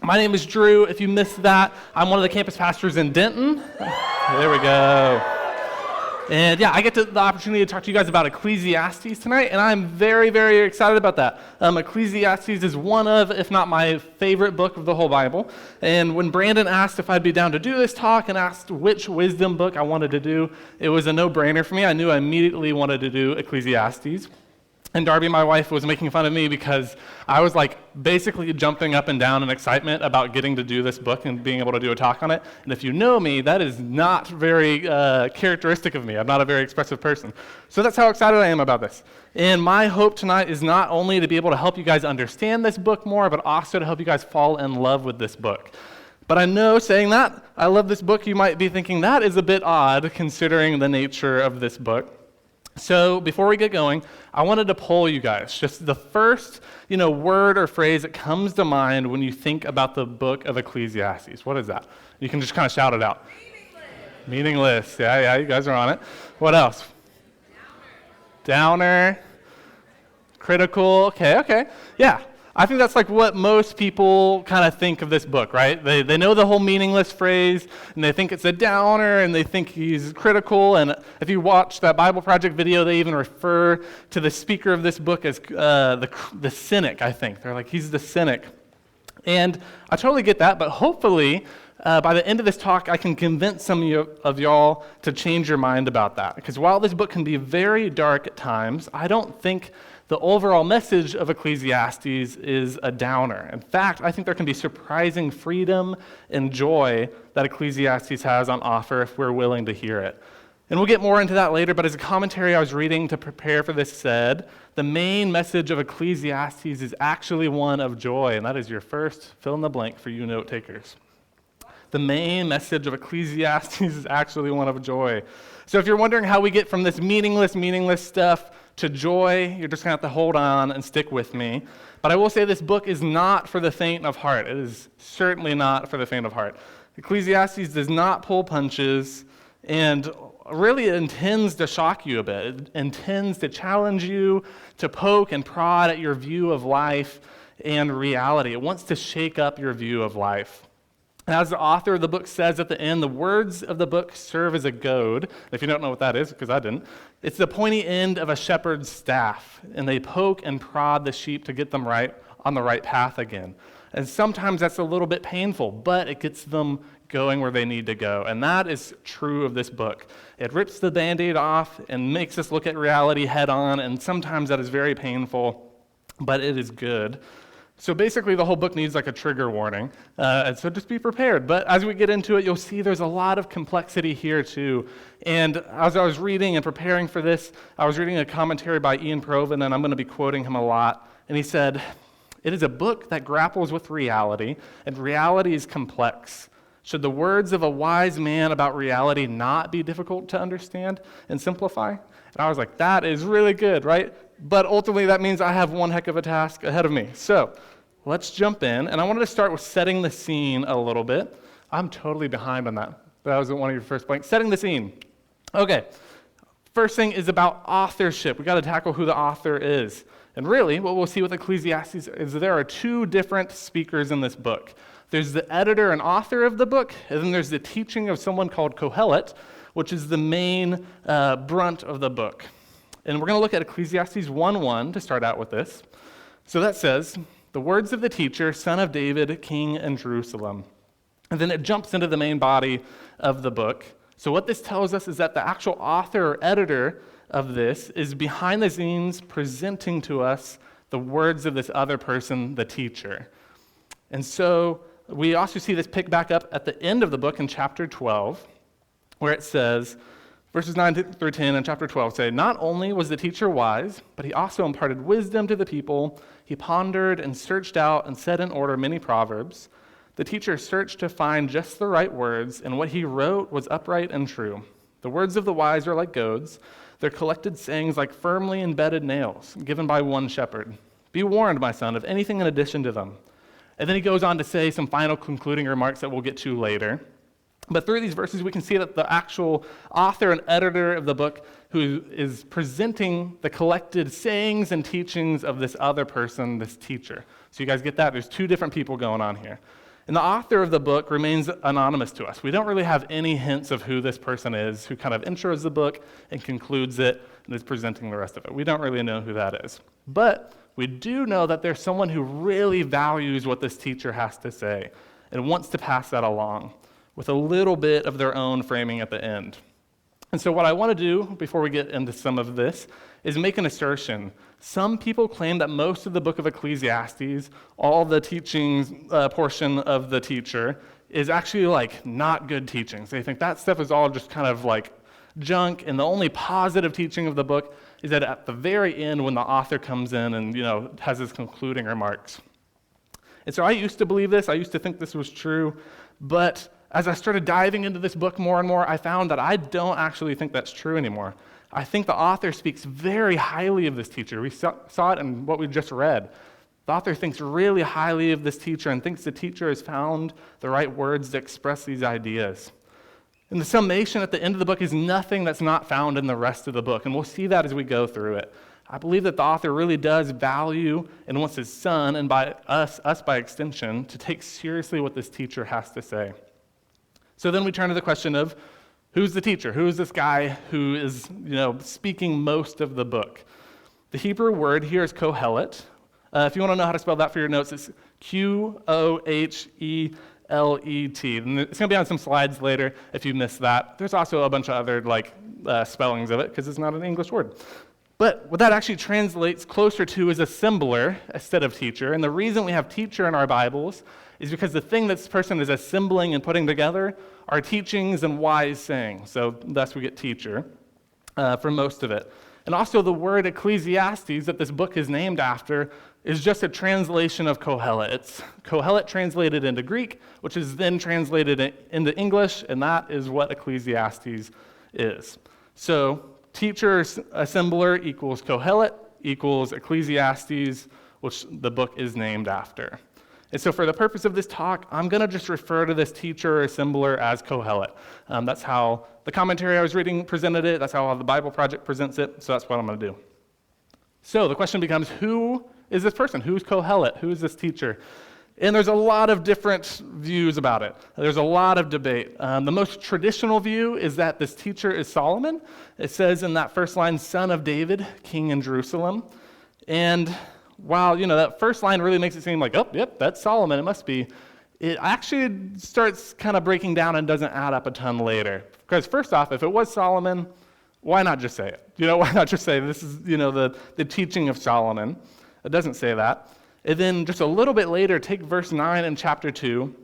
My name is Drew. If you missed that, I'm one of the campus pastors in Denton. There we go. And yeah, I get the opportunity to talk to you guys about Ecclesiastes tonight, and I'm very, very excited about that. Ecclesiastes is one of, if not my favorite book of the whole Bible. And when Brandon asked if I'd be down to do this talk and asked which wisdom book I wanted to do, it was a no-brainer for me. I knew I immediately wanted to do Ecclesiastes. And Darby, my wife, was making fun of me because I was like basically jumping up and down in excitement about getting to do this book and being able to do a talk on it. And if you know me, that is not very characteristic of me. I'm not a very expressive person. So that's how excited I am about this. And my hope tonight is not only to be able to help you guys understand this book more, but also to help you guys fall in love with this book. But I know saying that, I love this book, you might be thinking that is a bit odd considering the nature of this book. So before we get going, I wanted to poll you guys. Just the first, word or phrase that comes to mind when you think about the book of Ecclesiastes. What is that? You can just kind of shout it out. Meaningless. Yeah, you guys are on it. What else? Downer. Critical. Okay. Yeah. I think that's like what most people kind of think of this book, right? They know the whole meaningless phrase, and they think it's a downer, and they think he's critical. And if you watch that Bible Project video, they even refer to the speaker of this book as the cynic, I think. They're like, he's the cynic. And I totally get that, but hopefully, by the end of this talk, I can convince some of y'all to change your mind about that. Because while this book can be very dark at times, I don't think the overall message of Ecclesiastes is a downer. In fact, I think there can be surprising freedom and joy that Ecclesiastes has on offer if we're willing to hear it. And we'll get more into that later, but as a commentary I was reading to prepare for this said, the main message of Ecclesiastes is actually one of joy, and that is your first fill in the blank for you note takers. The main message of Ecclesiastes is actually one of joy. So if you're wondering how we get from this meaningless stuff to joy, you're just going to have to hold on and stick with me. But I will say this book is not for the faint of heart. It is certainly not for the faint of heart. Ecclesiastes does not pull punches and really intends to shock you a bit. It intends to challenge you, to poke and prod at your view of life and reality. It wants to shake up your view of life. As the author of the book says at the end, the words of the book serve as a goad. If you don't know what that is, because I didn't, it's the pointy end of a shepherd's staff, and they poke and prod the sheep to get them right on the right path again. And sometimes that's a little bit painful, but it gets them going where they need to go. And that is true of this book. It rips the Band-Aid off and makes us look at reality head on, and sometimes that is very painful, but it is good. So basically, the whole book needs like a trigger warning, and so just be prepared. But as we get into it, you'll see there's a lot of complexity here too. And as I was reading and preparing for this, I was reading a commentary by Ian Provan, and I'm going to be quoting him a lot. And he said, "It is a book that grapples with reality, and reality is complex. Should the words of a wise man about reality not be difficult to understand and simplify?" And I was like, that is really good, right? But ultimately, that means I have one heck of a task ahead of me. So let's jump in. And I wanted to start with setting the scene a little bit. I'm totally behind on that. That was one of your first blanks. Setting the scene. Okay. First thing is about authorship. We got to tackle who the author is. And really, what we'll see with Ecclesiastes is there are two different speakers in this book. There's the editor and author of the book, and then there's the teaching of someone called Kohelet, which is the main brunt of the book. And we're going to look at Ecclesiastes 1:1 to start out with this. So that says, "The words of the teacher, son of David, king in Jerusalem." And then it jumps into the main body of the book. So what this tells us is that the actual author or editor of this is behind the scenes presenting to us the words of this other person, the teacher. And so we also see this pick back up at the end of the book in chapter 12, where it says, verses 9 through 10 in chapter 12 say, "Not only was the teacher wise, but he also imparted wisdom to the people. He pondered and searched out and set in order many proverbs. The teacher searched to find just the right words, and what he wrote was upright and true. The words of the wise are like goads, their collected sayings like firmly embedded nails, given by one shepherd. Be warned, my son, of anything in addition to them." And then he goes on to say some final concluding remarks that we'll get to later. But through these verses, we can see that the actual author and editor of the book who is presenting the collected sayings and teachings of this other person, this teacher. So you guys get that? There's two different people going on here. And the author of the book remains anonymous to us. We don't really have any hints of who this person is, who kind of intros the book and concludes it and is presenting the rest of it. We don't really know who that is. But we do know that there's someone who really values what this teacher has to say and wants to pass that along with a little bit of their own framing at the end. And so what I want to do before we get into some of this is make an assertion. Some people claim that most of the book of Ecclesiastes, all the teachings portion of the teacher, is actually like not good teachings. They think that stuff is all just kind of like junk, and the only positive teaching of the book is that at the very end when the author comes in and has his concluding remarks. And so I used to believe this. I used to think this was true, but as I started diving into this book more and more, I found that I don't actually think that's true anymore. I think the author speaks very highly of this teacher. We saw it in what we just read. The author thinks really highly of this teacher and thinks the teacher has found the right words to express these ideas. And the summation at the end of the book is nothing that's not found in the rest of the book, and we'll see that as we go through it. I believe that the author really does value and wants his son, and by us by extension, to take seriously what this teacher has to say. So then we turn to the question of, who's the teacher? Who is this guy who is, speaking most of the book? The Hebrew word here is kohelet. If you want to know how to spell that for your notes, it's Qohelet. And it's going to be on some slides later if you missed that. There's also a bunch of other spellings of it because it's not an English word. But what that actually translates closer to is assembler instead of teacher. And the reason we have teacher in our Bibles is because the thing this person is assembling and putting together are teachings and wise sayings. So thus we get teacher for most of it. And also the word Ecclesiastes that this book is named after is just a translation of Kohelet. It's Kohelet translated into Greek, which is then translated into English, and that is what Ecclesiastes is. So teacher, assembler equals Kohelet equals Ecclesiastes, which the book is named after. And so for the purpose of this talk, I'm going to just refer to this teacher or assembler as Kohelet. That's how the commentary I was reading presented it. That's how the Bible Project presents it. So that's what I'm going to do. So the question becomes, who is this person? Who's Kohelet? Who is this teacher? And there's a lot of different views about it. There's a lot of debate. The most traditional view is that this teacher is Solomon. It says in that first line, son of David, king in Jerusalem. And while, that first line really makes it seem like, oh, yep, that's Solomon, it must be, it actually starts kind of breaking down and doesn't add up a ton later. Because first off, if it was Solomon, why not just say it? Why not just say this is, the teaching of Solomon? It doesn't say that. And then just a little bit later, take verse 9 in chapter 2,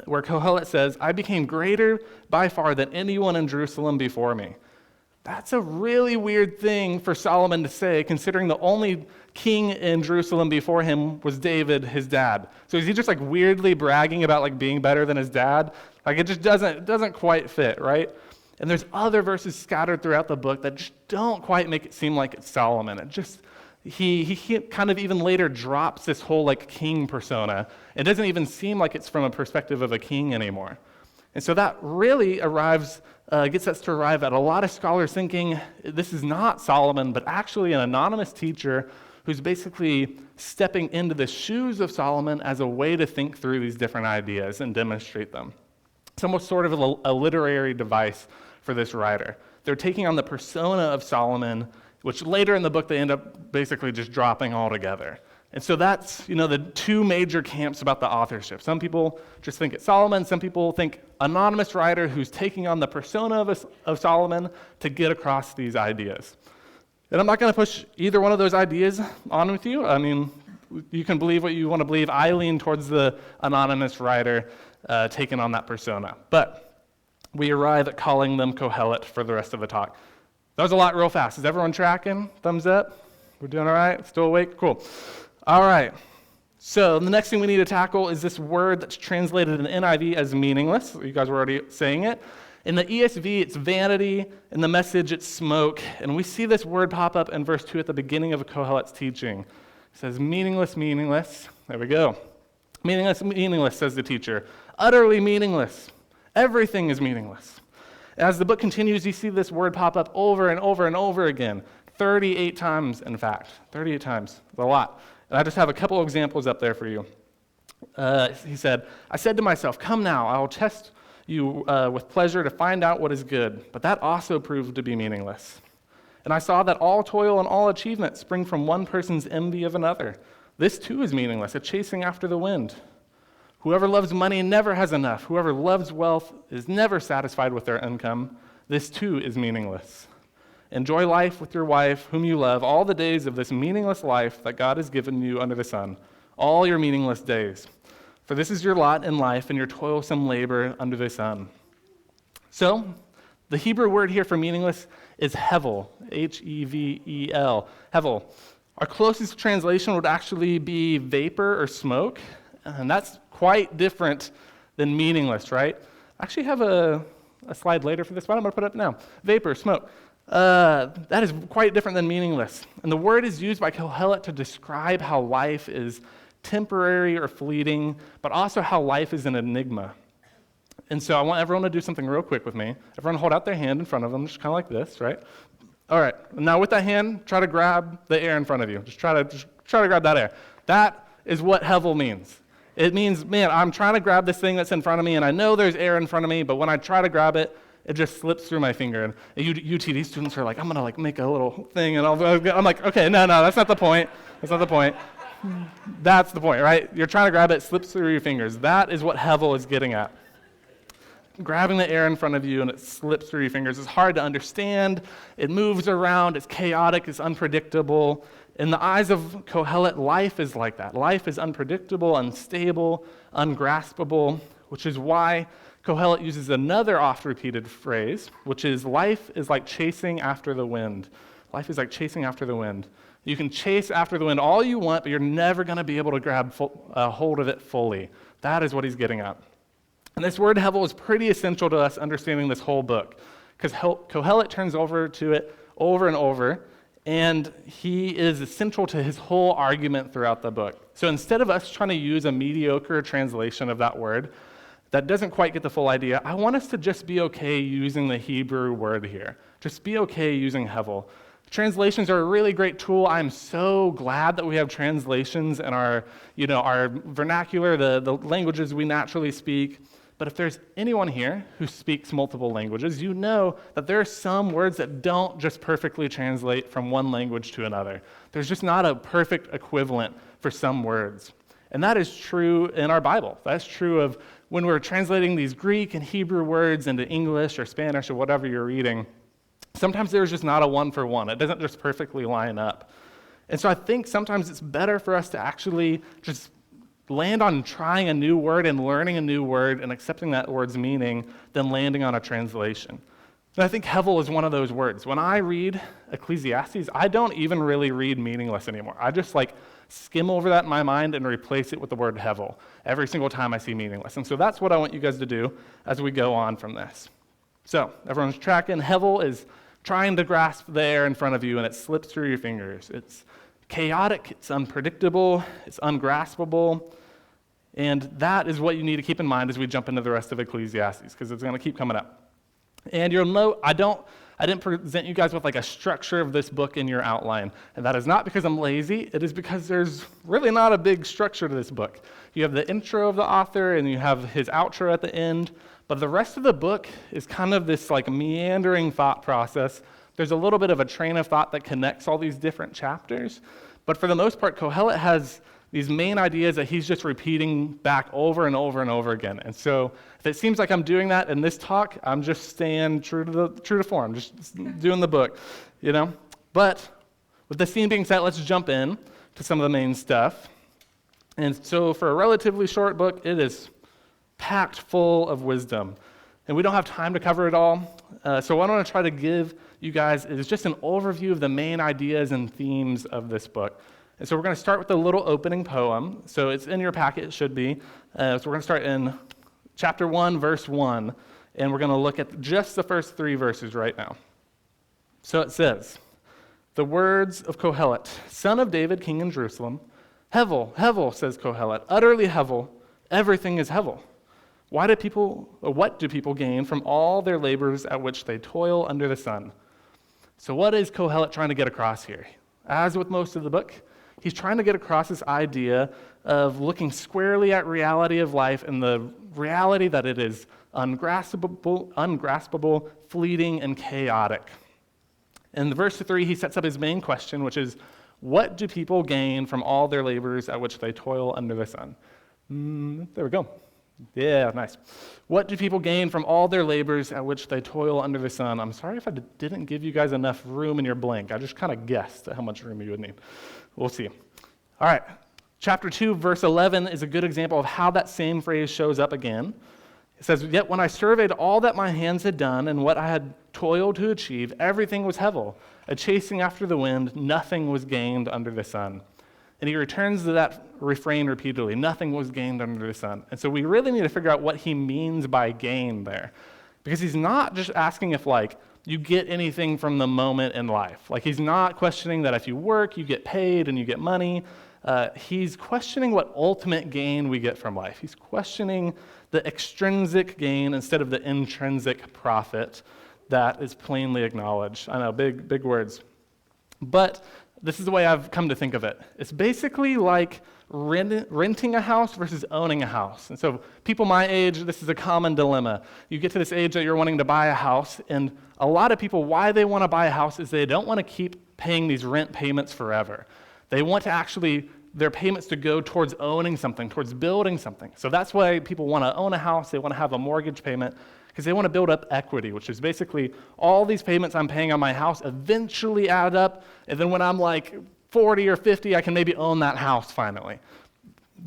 where Kohelet says, I became greater by far than anyone in Jerusalem before me. That's a really weird thing for Solomon to say, considering the only king in Jerusalem before him was David, his dad. So is he just weirdly bragging about being better than his dad? It just doesn't quite fit, right? And there's other verses scattered throughout the book that just don't quite make it seem like it's Solomon. It just he kind of even later drops this whole king persona. It doesn't even seem like it's from a perspective of a king anymore. And so that really gets us to arrive at a lot of scholars thinking this is not Solomon, but actually an anonymous teacher who's basically stepping into the shoes of Solomon as a way to think through these different ideas and demonstrate them. It's almost sort of a literary device for this writer. They're taking on the persona of Solomon, which later in the book they end up basically just dropping altogether. And so that's, the two major camps about the authorship. Some people just think it's Solomon. Some people think anonymous writer who's taking on the persona of Solomon to get across these ideas. And I'm not going to push either one of those ideas on with you. I mean, you can believe what you want to believe. I lean towards the anonymous writer taking on that persona. But we arrive at calling them Kohelet for the rest of the talk. That was a lot real fast. Is everyone tracking? Thumbs up? We're doing all right? Still awake? Cool. All right. So the next thing we need to tackle is this word that's translated in the NIV as meaningless. You guys were already saying it. In the ESV, it's vanity. In the Message, it's smoke. And we see this word pop up in verse 2 at the beginning of Kohelet's teaching. It says, meaningless, meaningless. There we go. Meaningless, meaningless, says the teacher. Utterly meaningless. Everything is meaningless. As the book continues, you see this word pop up over and over and over again. 38 times, in fact. 38 times. It's a lot. And I just have a couple of examples up there for you. He said, I said to myself, come now, I will test you with pleasure to find out what is good. But that also proved to be meaningless. And I saw that all toil and all achievement spring from one person's envy of another. This too is meaningless, a chasing after the wind. Whoever loves money never has enough. Whoever loves wealth is never satisfied with their income. This too is meaningless. Enjoy life with your wife, whom you love, all the days of this meaningless life that God has given you under the sun, all your meaningless days. For this is your lot in life and your toilsome labor under the sun. So, the Hebrew word here for meaningless is hevel, Hevel, hevel. Our closest translation would actually be vapor or smoke, and that's quite different than meaningless, right? I actually have a slide later for this, but I'm going to put it up now. Vapor, smoke. That is quite different than meaningless. And the word is used by Kohelet to describe how life is temporary or fleeting, but also how life is an enigma. And so I want everyone to do something real quick with me. Everyone hold out their hand in front of them, just kind of like this, right? All right. Now with that hand, try to grab the air in front of you. Just try to grab that air. That is what hevel means. It means, man, I'm trying to grab this thing that's in front of me, and I know there's air in front of me, but when I try to grab it, it just slips through my finger. And UTD students are like, I'm going to make a little thing, and I'm like, okay, no, that's not the point. That's not the point. That's the point, right? You're trying to grab it, slips through your fingers. That is what hevel is getting at. Grabbing the air in front of you and it slips through your fingers. It's hard to understand. It moves around. It's chaotic. It's unpredictable. In the eyes of Kohelet, life is like that. Life is unpredictable, unstable, ungraspable, which is why Kohelet uses another oft-repeated phrase, which is life is like chasing after the wind. Life is like chasing after the wind. You can chase after the wind all you want, but you're never going to be able to grab hold of it fully. That is what he's getting at. And this word hevel is pretty essential to us understanding this whole book, because Kohelet turns over to it over and over, and he is essential to his whole argument throughout the book. So instead of us trying to use a mediocre translation of that word that doesn't quite get the full idea, I want us to just be okay using the Hebrew word here. Just be okay using hevel. Translations are a really great tool. I'm so glad that we have translations in our vernacular, the languages we naturally speak. But if there's anyone here who speaks multiple languages, you know that there are some words that don't just perfectly translate from one language to another. There's just not a perfect equivalent for some words. And that is true in our Bible. That's true of when we're translating these Greek and Hebrew words into English or Spanish or whatever you're reading. Sometimes there's just not a one-for-one. It doesn't just perfectly line up. And so I think sometimes it's better for us to actually just land on trying a new word and learning a new word and accepting that word's meaning than landing on a translation. And I think hevel is one of those words. When I read Ecclesiastes, I don't even really read meaningless anymore. I just skim over that in my mind and replace it with the word hevel every single time I see meaningless. And so that's what I want you guys to do as we go on from this. So everyone's tracking. Hevel is trying to grasp the air in front of you and it slips through your fingers. It's chaotic, it's unpredictable, it's ungraspable, and that is what you need to keep in mind as we jump into the rest of Ecclesiastes, because it's going to keep coming up. And you'll note I didn't present you guys with a structure of this book in your outline, and that is not because I'm lazy. It is because there's really not a big structure to this book. You have the intro of the author, and you have his outro at the end, but the rest of the book is kind of this meandering thought process. There's a little bit of a train of thought that connects all these different chapters, but for the most part, Kohelet has these main ideas that he's just repeating back over and over and over again. And so if it seems like I'm doing that in this talk, I'm just staying true to form, just doing the book, But with the scene being set, let's jump in to some of the main stuff. And so for a relatively short book, it is packed full of wisdom. And we don't have time to cover it all. So what I want to try to give you guys is just an overview of the main ideas and themes of this book. And so we're going to start with a little opening poem. So it's in your packet, it should be. So we're going to start in chapter 1, verse 1, and we're going to look at just the first 3 verses right now. So it says, the words of Kohelet, son of David, king in Jerusalem. Hevel, hevel, says Kohelet, utterly hevel, everything is hevel. What do people gain from all their labors at which they toil under the sun? So what is Kohelet trying to get across here? As with most of the book, he's trying to get across this idea of looking squarely at reality of life and the reality that it is ungraspable, fleeting, and chaotic. In verse 3, he sets up his main question, which is, what do people gain from all their labors at which they toil under the sun? There we go. Yeah, nice. What do people gain from all their labors at which they toil under the sun? I'm sorry if I didn't give you guys enough room in your blank. I just kind of guessed at how much room you would need. We'll see. All right. Chapter 2, verse 11 is a good example of how that same phrase shows up again. It says, yet when I surveyed all that my hands had done and what I had toiled to achieve, everything was hevel, a chasing after the wind, nothing was gained under the sun. And he returns to that refrain repeatedly, nothing was gained under the sun. And so we really need to figure out what he means by gain there. Because he's not just asking if, you get anything from the moment in life. He's not questioning that if you work, you get paid and you get money. He's questioning what ultimate gain we get from life. He's questioning the extrinsic gain instead of the intrinsic profit that is plainly acknowledged. I know, big words. But this is the way I've come to think of it. It's basically like renting a house versus owning a house. And so people my age, this is a common dilemma. You get to this age that you're wanting to buy a house, and a lot of people, why they want to buy a house is they don't want to keep paying these rent payments forever. They want to their payments to go towards owning something, towards building something. So that's why people want to own a house, they want to have a mortgage payment, because they want to build up equity, which is basically all these payments I'm paying on my house eventually add up, and then when I'm 40 or 50, I can maybe own that house finally.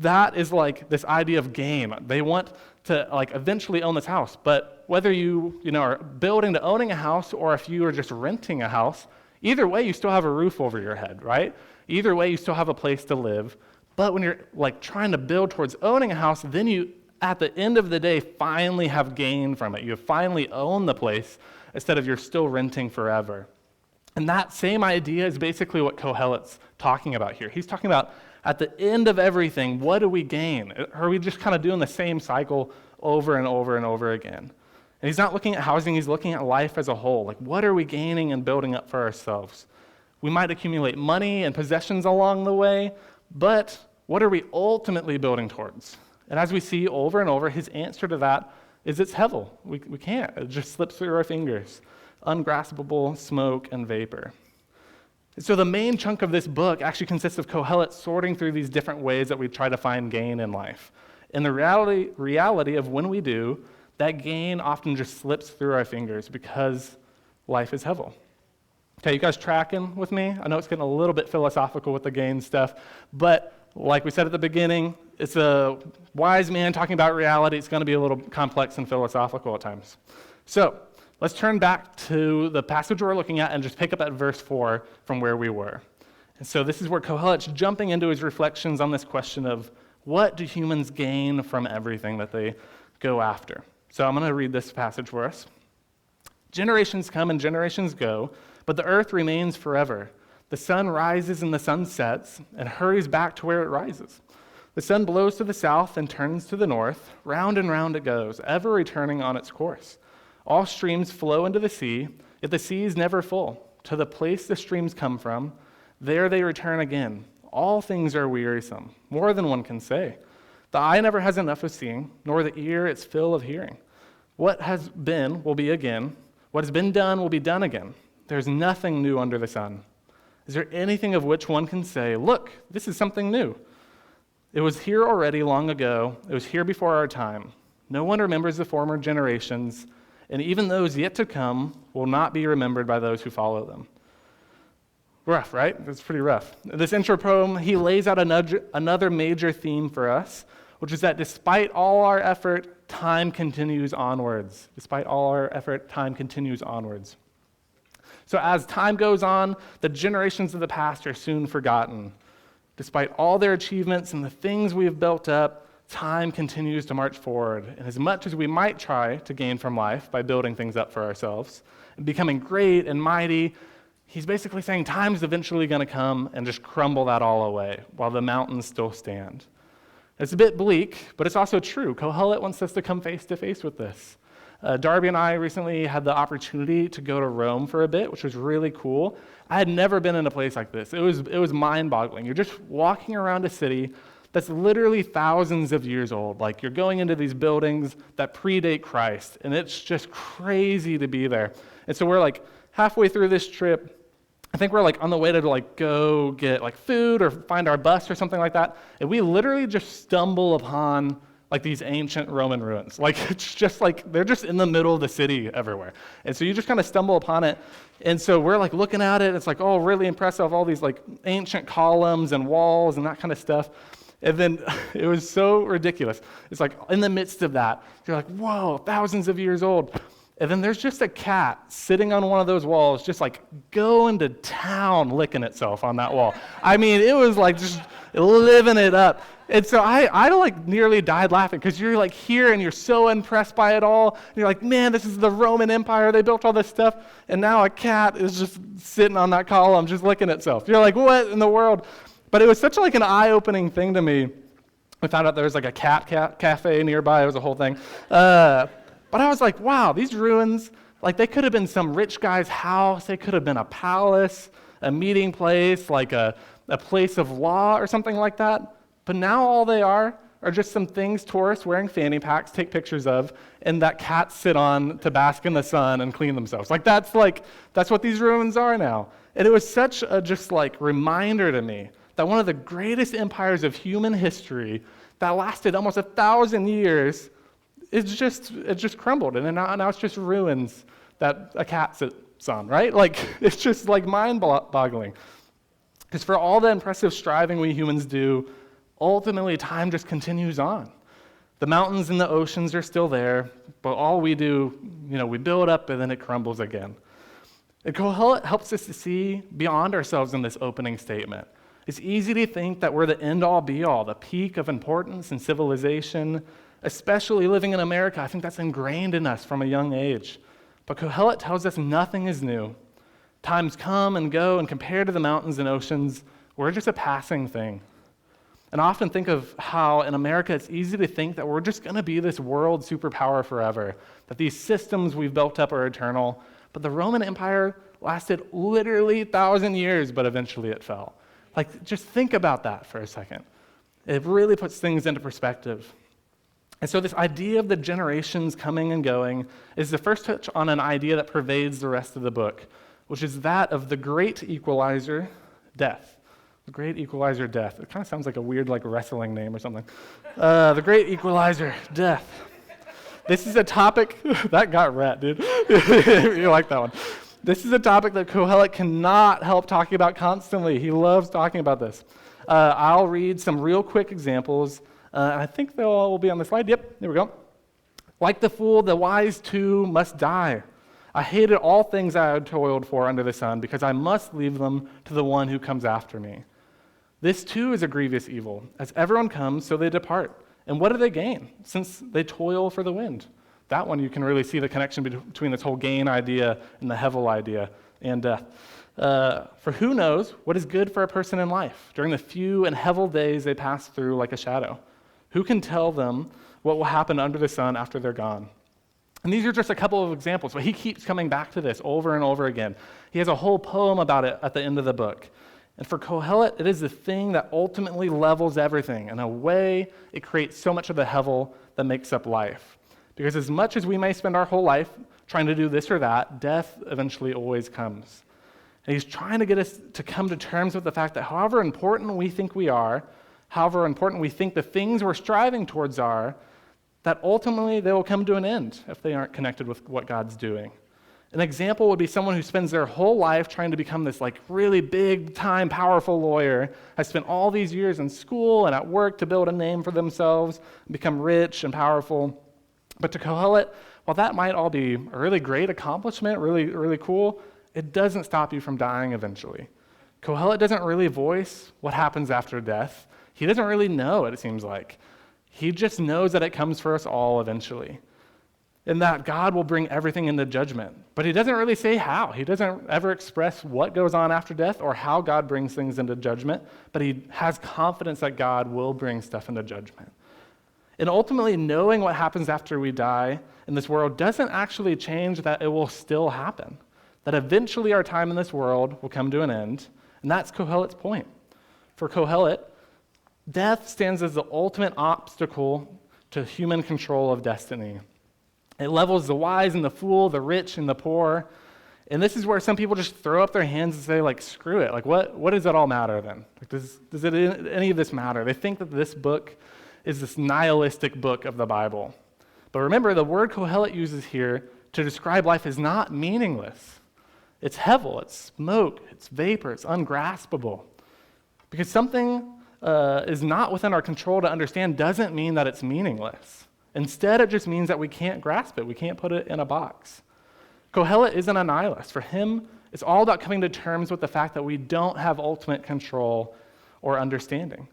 That is this idea of gain. They want to eventually own this house, but whether you are building to owning a house or if you are just renting a house, either way you still have a roof over your head, right? Either way you still have a place to live, but when you're trying to build towards owning a house, then you at the end of the day finally have gain from it. You have finally owned the place instead of you're still renting forever. And that same idea is basically what Kohelet's talking about here. He's talking about at the end of everything, what do we gain? Are we just kind of doing the same cycle over and over and over again? And he's not looking at housing, he's looking at life as a whole. What are we gaining and building up for ourselves? We might accumulate money and possessions along the way, but what are we ultimately building towards? And as we see over and over, his answer to that is it's hevel. We can't. It just slips through our fingers. Ungraspable smoke and vapor. And so the main chunk of this book actually consists of Kohelet sorting through these different ways that we try to find gain in life. And the reality of when we do, that gain often just slips through our fingers because life is hevel. Okay, you guys tracking with me? I know it's getting a little bit philosophical with the gain stuff, but like we said at the beginning, it's a wise man talking about reality. It's going to be a little complex and philosophical at times. So let's turn back to the passage we're looking at and just pick up at verse 4 from where we were. And so this is where Kohelet's jumping into his reflections on this question of what do humans gain from everything that they go after. So I'm going to read this passage for us. Generations come and generations go, but the earth remains forever. The sun rises and the sun sets and hurries back to where it rises. The sun blows to the south and turns to the north. Round and round it goes, ever returning on its course. All streams flow into the sea, yet the sea is never full. To the place the streams come from, there they return again. All things are wearisome, more than one can say. The eye never has enough of seeing, nor the ear its fill of hearing. What has been will be again. What has been done will be done again. There's nothing new under the sun. Is there anything of which one can say, look, this is something new? It was here already long ago. It was here before our time. No one remembers the former generations, and even those yet to come will not be remembered by those who follow them. Rough, right? That's pretty rough. This intro poem, he lays out another major theme for us, which is that despite all our effort, time continues onwards. Despite all our effort, time continues onwards. So as time goes on, the generations of the past are soon forgotten. Despite all their achievements and the things we have built up, time continues to march forward. And as much as we might try to gain from life by building things up for ourselves and becoming great and mighty, he's basically saying time's eventually going to come and just crumble that all away while the mountains still stand. It's a bit bleak, but it's also true. Kohelet wants us to come face to face with this. Darby and I recently had the opportunity to go to Rome for a bit, which was really cool. I had never been in a place like this. It was mind-boggling. You're just walking around a city that's literally thousands of years old. Like, you're going into these buildings that predate Christ, and it's just crazy to be there. And so we're like halfway through this trip. I think we're like on the way to like go get like food or find our bus or something like that, and we literally just stumble upon like these ancient Roman ruins. Like, it's just like they're just in the middle of the city everywhere, and so you just kind of stumble upon it. And so we're like looking at it. It's like, oh, really impressive, all these like ancient columns and walls and that kind of stuff. And then it was so ridiculous. It's like in the midst of that, you're like, whoa, thousands of years old. And then there's just a cat sitting on one of those walls, just like going to town, licking itself on that wall. I mean, it was like just living it up. And so I like nearly died laughing, because you're like here and you're so impressed by it all. And you're like, man, this is the Roman Empire. They built all this stuff. And now a cat is just sitting on that column, just licking itself. You're like, what in the world? But it was such like an eye-opening thing to me. We found out there was like a cat cafe nearby. It was a whole thing. But I was like, wow, these ruins, like they could have been some rich guy's house. They could have been a palace, a meeting place, like a place of law or something like that. But now all they are just some things tourists wearing fanny packs take pictures of, and that cats sit on to bask in the sun and clean themselves. That's what these ruins are now. And it was such a just like reminder to me that one of the greatest empires of human history that lasted almost 1,000 years, it just crumbled, and now it's just ruins that a cat sits on, right? Like, it's just like mind-boggling. Because for all the impressive striving we humans do, ultimately time just continues on. The mountains and the oceans are still there, but all we do, we build up and then it crumbles again. And Kohelet helps us to see beyond ourselves in this opening statement. It's easy to think that we're the end-all, be-all, the peak of importance and civilization, especially living in America. I think that's ingrained in us from a young age. But Kohelet tells us nothing is new. Times come and go, and compared to the mountains and oceans, we're just a passing thing. And I often think of how in America it's easy to think that we're just going to be this world superpower forever, that these systems we've built up are eternal. But the Roman Empire lasted literally 1,000 years, but eventually it fell. Like, just think about that for a second. It really puts things into perspective. And so this idea of the generations coming and going is the first touch on an idea that pervades the rest of the book, which is that of the great equalizer, death. The great equalizer, death. It kind of sounds like a weird wrestling name or something. The great equalizer, death. This is a topic, that got rat, dude. You like that one. This is a topic that Kohelet cannot help talking about constantly. He loves talking about this. I'll read some real quick examples. I think they'll all be on the slide. Yep, there we go. Like the fool, the wise too must die. I hated all things I had toiled for under the sun, because I must leave them to the one who comes after me. This too is a grievous evil. As everyone comes, so they depart. And what do they gain, since they toil for the wind? That one you can really see the connection between this whole gain idea and the Hevel idea and death. For who knows what is good for a person in life during the few and Hevel days they pass through like a shadow? Who can tell them what will happen under the sun after they're gone? And these are just a couple of examples, but he keeps coming back to this over and over again. He has a whole poem about it at the end of the book. And for Kohelet, it is the thing that ultimately levels everything. In a way, it creates so much of the Hevel that makes up life. Because as much as we may spend our whole life trying to do this or that, death eventually always comes. And he's trying to get us to come to terms with the fact that however important we think we are, however important we think the things we're striving towards are, that ultimately they will come to an end if they aren't connected with what God's doing. An example would be someone who spends their whole life trying to become this really big-time, powerful lawyer, has spent all these years in school and at work to build a name for themselves, become rich and powerful. But to Kohelet, while that might all be a really great accomplishment, really, really cool, it doesn't stop you from dying eventually. Kohelet doesn't really voice what happens after death. He doesn't really know, it seems like. He just knows that it comes for us all eventually, and that God will bring everything into judgment. But he doesn't really say how. He doesn't ever express what goes on after death or how God brings things into judgment, but he has confidence that God will bring stuff into judgment. And ultimately, knowing what happens after we die in this world doesn't actually change that it will still happen, that eventually our time in this world will come to an end, and that's Kohelet's point. For Kohelet, death stands as the ultimate obstacle to human control of destiny. It levels the wise and the fool, the rich and the poor. And this is where some people just throw up their hands and say, like, screw it. Like, what does it all matter then? Like, does any of this matter? They think that this book is this nihilistic book of the Bible. But remember, the word Kohelet uses here to describe life is not meaningless. It's hevel, it's smoke, it's vapor, it's ungraspable. Because something is not within our control to understand doesn't mean that it's meaningless. Instead, it just means that we can't grasp it. We can't put it in a box. Kohelet isn't a nihilist. For him, it's all about coming to terms with the fact that we don't have ultimate control or understanding.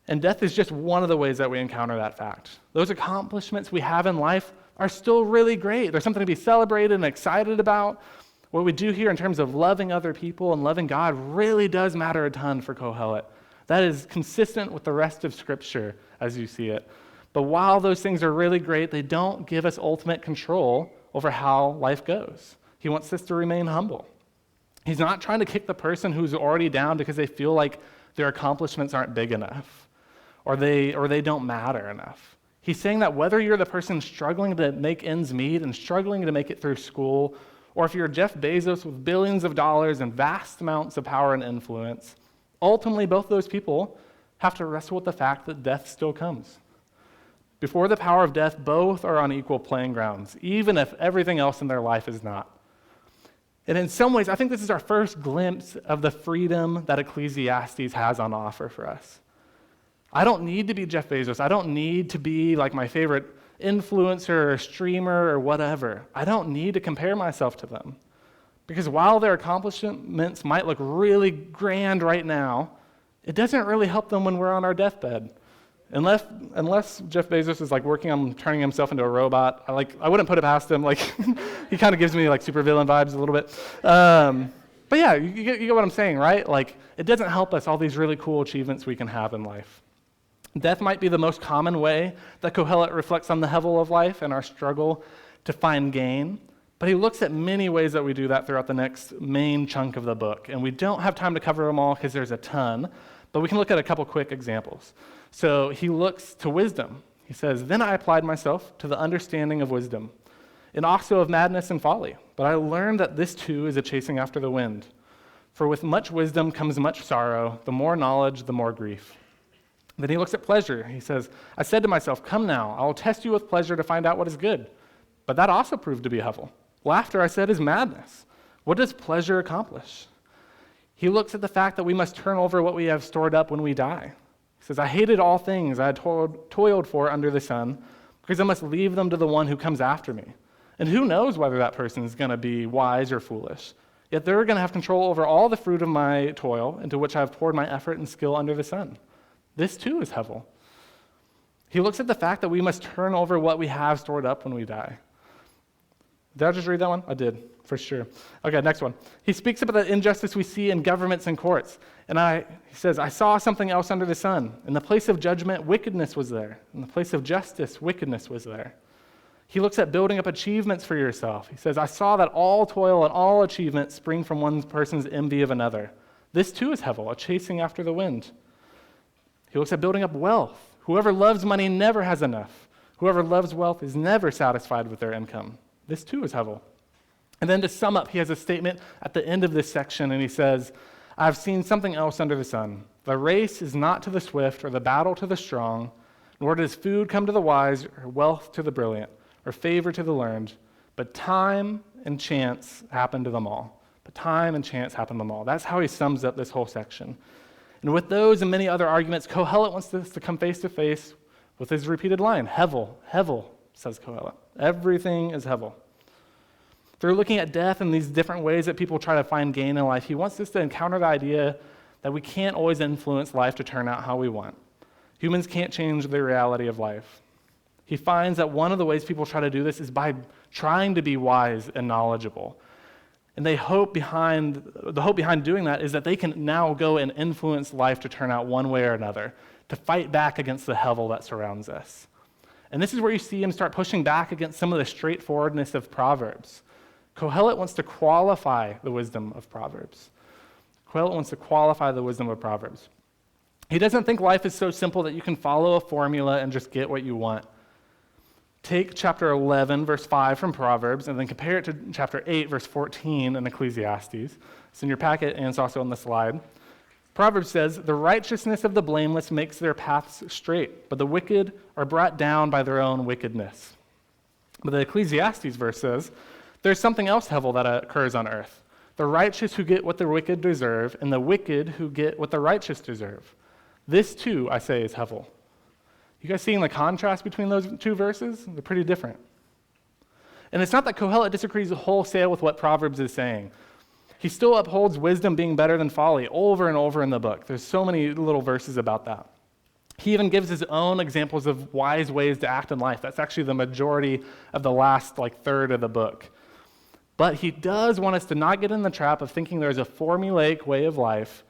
And death is just one of the ways that we encounter that fact. Those accomplishments we have in life are still really great. There's something to be celebrated and excited about. What we do here in terms of loving other people and loving God really does matter a ton for Kohelet. That is consistent with the rest of Scripture as you see it. But while those things are really great, they don't give us ultimate control over how life goes. He wants us to remain humble. He's not trying to kick the person who's already down because they feel like their accomplishments aren't big enough or they don't matter enough. He's saying that whether you're the person struggling to make ends meet and struggling to make it through school, or if you're Jeff Bezos with billions of dollars and vast amounts of power and influence, ultimately both those people have to wrestle with the fact that death still comes. Before the power of death, both are on equal playing grounds, even if everything else in their life is not. And in some ways, I think this is our first glimpse of the freedom that Ecclesiastes has on offer for us. I don't need to be Jeff Bezos. I don't need to be like my favorite influencer or streamer or whatever. I don't need to compare myself to them. Because while their accomplishments might look really grand right now, it doesn't really help them when we're on our deathbed. Unless Jeff Bezos is like working on turning himself into a robot, I wouldn't put it past him. Like he kind of gives me like supervillain vibes a little bit. But yeah, you get what I'm saying, right? Like it doesn't help us all these really cool achievements we can have in life. Death might be the most common way that Kohelet reflects on the hevel of life and our struggle to find gain. But he looks at many ways that we do that throughout the next main chunk of the book. And we don't have time to cover them all because there's a ton, but we can look at a couple quick examples. So he looks to wisdom. He says, "Then I applied myself to the understanding of wisdom, and also of madness and folly. But I learned that this too is a chasing after the wind. For with much wisdom comes much sorrow, the more knowledge, the more grief." Then he looks at pleasure. He says, "I said to myself, come now, I will test you with pleasure to find out what is good. But that also proved to be hevel. Laughter, I said, is madness. What does pleasure accomplish?" He looks at the fact that we must turn over what we have stored up when we die. He says, "I hated all things I had toiled for under the sun, because I must leave them to the one who comes after me. And who knows whether that person is going to be wise or foolish. Yet they're going to have control over all the fruit of my toil, into which I have poured my effort and skill under the sun. This too is hevel." He looks at the fact that we must turn over what we have stored up when we die. Did I just read that one? I did, for sure. Okay, next one. He speaks about the injustice we see in governments and courts. And he says, "I saw something else under the sun. In the place of judgment, wickedness was there. In the place of justice, wickedness was there." He looks at building up achievements for yourself. He says, "I saw that all toil and all achievement spring from one person's envy of another. This too is hevel, a chasing after the wind." He looks at building up wealth. "Whoever loves money never has enough. Whoever loves wealth is never satisfied with their income. This too is hevel." And then to sum up, he has a statement at the end of this section, and he says, "I've seen something else under the sun. The race is not to the swift or the battle to the strong, nor does food come to the wise or wealth to the brilliant or favor to the learned, but time and chance happen to them all." But time and chance happen to them all. That's how he sums up this whole section. And with those and many other arguments, Kohelet wants us to come face to face with his repeated line, hevel, hevel, says Kohelet. Everything is hevel. Through looking at death and these different ways that people try to find gain in life, he wants us to encounter the idea that we can't always influence life to turn out how we want. Humans can't change the reality of life. He finds that one of the ways people try to do this is by trying to be wise and knowledgeable. And the hope behind doing that is that they can now go and influence life to turn out one way or another, to fight back against the hevel that surrounds us. And this is where you see him start pushing back against some of the straightforwardness of Proverbs. Kohelet wants to qualify the wisdom of Proverbs. Kohelet wants to qualify the wisdom of Proverbs. He doesn't think life is so simple that you can follow a formula and just get what you want. Take chapter 11, verse 5 from Proverbs, and then compare it to chapter 8, verse 14 in Ecclesiastes. It's in your packet, and it's also on the slide. Proverbs says, "The righteousness of the blameless makes their paths straight, but the wicked are brought down by their own wickedness." But the Ecclesiastes verse says, "There's something else, Hevel, that occurs on earth. The righteous who get what the wicked deserve, and the wicked who get what the righteous deserve. This too, I say, is Hevel." You guys seeing the contrast between those two verses? They're pretty different. And it's not that Kohelet disagrees wholesale with what Proverbs is saying. He still upholds wisdom being better than folly over and over in the book. There's so many little verses about that. He even gives his own examples of wise ways to act in life. That's actually the majority of the last third of the book. But he does want us to not get in the trap of thinking there's a formulaic way of life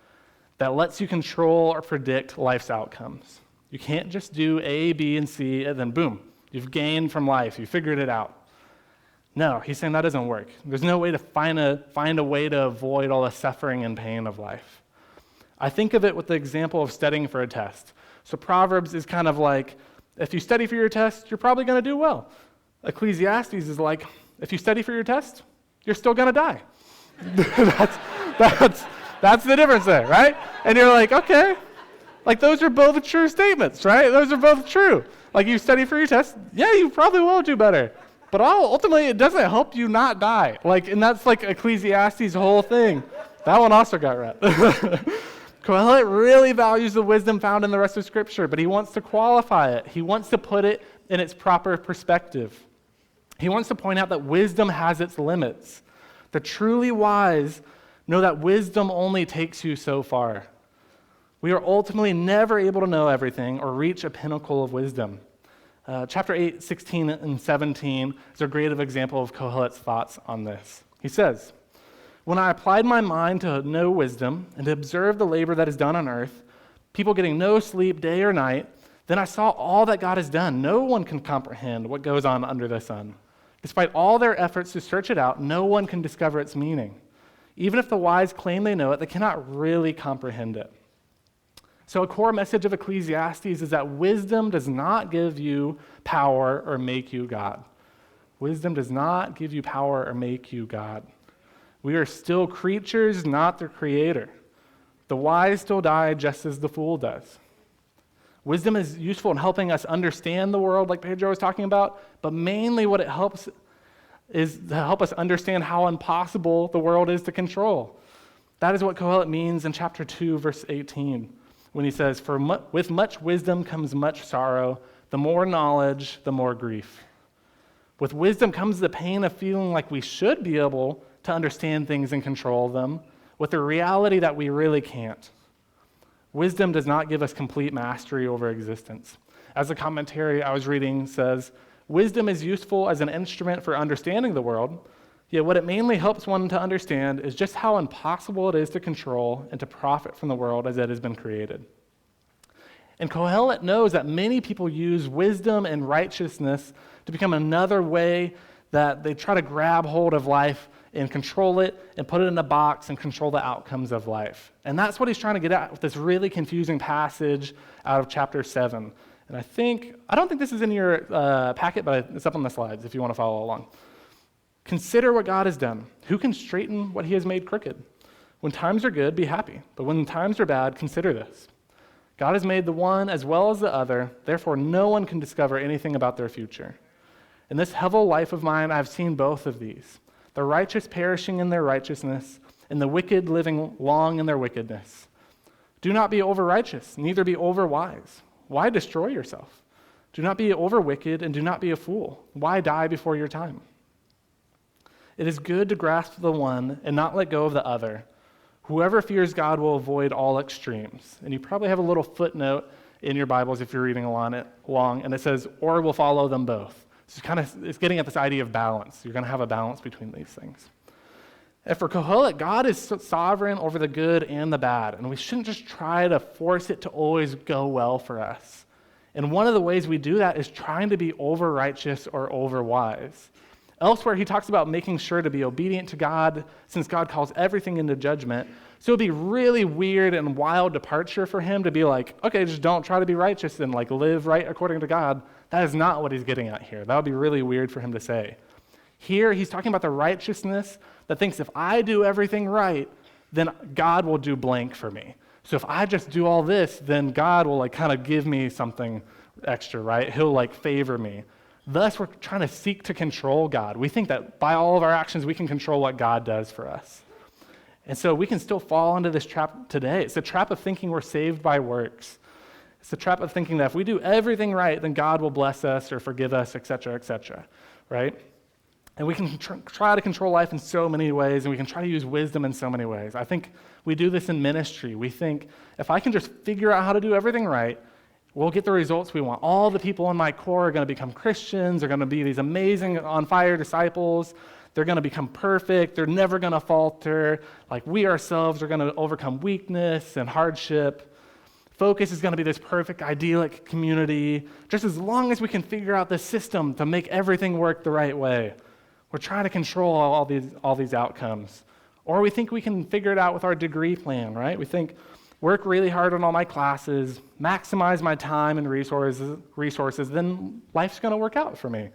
that lets you control or predict life's outcomes. You can't just do A, B, and C, and then boom, you've gained from life. You figured it out. No, he's saying that doesn't work. There's no way to find a way to avoid all the suffering and pain of life. I think of it with the example of studying for a test. So Proverbs is kind of like, if you study for your test, you're probably going to do well. Ecclesiastes is like, if you study for your test, you're still going to die. That's the difference there, right? And you're like, okay. Those are both true statements, right? Those are both true. You study for your test, yeah, you probably will do better. But ultimately, it doesn't help you not die. And that's Ecclesiastes' whole thing. That one also got read. Kohelet really values the wisdom found in the rest of Scripture, but he wants to qualify it. He wants to put it in its proper perspective. He wants to point out that wisdom has its limits. The truly wise know that wisdom only takes you so far. We are ultimately never able to know everything or reach a pinnacle of wisdom. Chapter 8, 16, and 17 is a great example of Kohelet's thoughts on this. He says, "When I applied my mind to know wisdom and to observe the labor that is done on earth, people getting no sleep day or night, then I saw all that God has done. No one can comprehend what goes on under the sun. Despite all their efforts to search it out, no one can discover its meaning. Even if the wise claim they know it, they cannot really comprehend it." So a core message of Ecclesiastes is that wisdom does not give you power or make you God. Wisdom does not give you power or make you God. We are still creatures, not the creator. The wise still die just as the fool does. Wisdom is useful in helping us understand the world, like Pedro was talking about, but mainly what it helps is to help us understand how impossible the world is to control. That is what Kohelet means in chapter 2, verse 18. When he says, with much wisdom comes much sorrow, the more knowledge, the more grief. With wisdom comes the pain of feeling like we should be able to understand things and control them, with the reality that we really can't. Wisdom does not give us complete mastery over existence. As a commentary I was reading says, wisdom is useful as an instrument for understanding the world, yet what it mainly helps one to understand is just how impossible it is to control and to profit from the world as it has been created. And Kohelet knows that many people use wisdom and righteousness to become another way that they try to grab hold of life and control it and put it in a box and control the outcomes of life. And that's what he's trying to get at with this really confusing passage out of chapter 7. And I don't think this is in your packet, but it's up on the slides if you want to follow along. Consider what God has done. Who can straighten what he has made crooked? When times are good, be happy. But when times are bad, consider this. God has made the one as well as the other. Therefore, no one can discover anything about their future. In this Hevel life of mine, I have seen both of these. The righteous perishing in their righteousness, and the wicked living long in their wickedness. Do not be over-righteous, neither be over-wise. Why destroy yourself? Do not be over-wicked, and do not be a fool. Why die before your time? It is good to grasp the one and not let go of the other. Whoever fears God will avoid all extremes. And you probably have a little footnote in your Bibles if you're reading along, and it says, or will follow them both. So it's getting at this idea of balance. You're going to have a balance between these things. And for Kohelet, God is sovereign over the good and the bad, and we shouldn't just try to force it to always go well for us. And one of the ways we do that is trying to be over-righteous or over-wise. Elsewhere, he talks about making sure to be obedient to God, since God calls everything into judgment. So it'd be really weird and wild departure for him to be like, okay, just don't try to be righteous and like live right according to God. That is not what he's getting at here. That would be really weird for him to say. Here, he's talking about the righteousness that thinks if I do everything right, then God will do blank for me. So if I just do all this, then God will like kind of give me something extra, right? He'll like favor me. Thus, we're trying to seek to control God. We think that by all of our actions, we can control what God does for us. And so we can still fall into this trap today. It's a trap of thinking we're saved by works. It's a trap of thinking that if we do everything right, then God will bless us or forgive us, et cetera, right? And we can try to control life in so many ways, and we can try to use wisdom in so many ways. I think we do this in ministry. We think, if I can just figure out how to do everything right, we'll get the results we want. All the people in my core are going to become Christians. They're going to be these amazing, on-fire disciples. They're going to become perfect. They're never going to falter. Like we ourselves are going to overcome weakness and hardship. Focus is going to be this perfect, idyllic community. Just as long as we can figure out this system to make everything work the right way. We're trying to control all these outcomes. Or we think we can figure it out with our degree plan, right? We think, work really hard on all my classes, maximize my time and resources, then life's going to work out for me.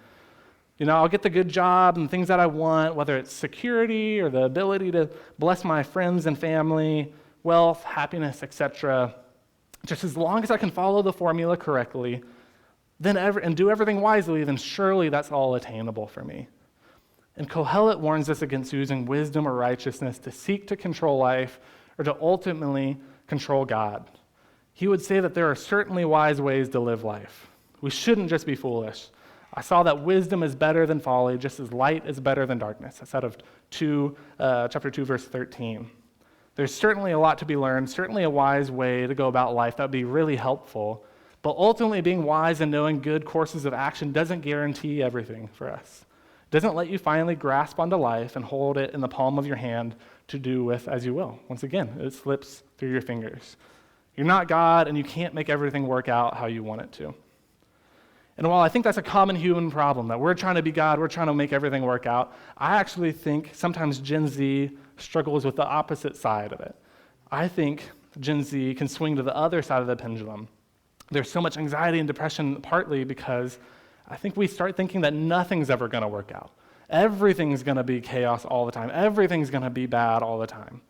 You know, I'll get the good job and things that I want, whether it's security or the ability to bless my friends and family, wealth, happiness, etc. Just as long as I can follow the formula correctly, and do everything wisely, then surely that's all attainable for me. And Kohelet warns us against using wisdom or righteousness to seek to control life or to ultimately control God. He would say that there are certainly wise ways to live life. We shouldn't just be foolish. I saw that wisdom is better than folly, just as light is better than darkness. That's out of chapter 2, verse 13. There's certainly a lot to be learned, certainly a wise way to go about life that would be really helpful, but ultimately being wise and knowing good courses of action doesn't guarantee everything for us. It doesn't let you finally grasp onto life and hold it in the palm of your hand to do with as you will. Once again, it slips through your fingers. You're not God, and you can't make everything work out how you want it to. And while I think that's a common human problem, that we're trying to be God, we're trying to make everything work out, I actually think sometimes Gen Z struggles with the opposite side of it. I think Gen Z can swing to the other side of the pendulum. There's so much anxiety and depression partly because I think we start thinking that nothing's ever going to work out. Everything's going to be chaos all the time. Everything's going to be bad all the time.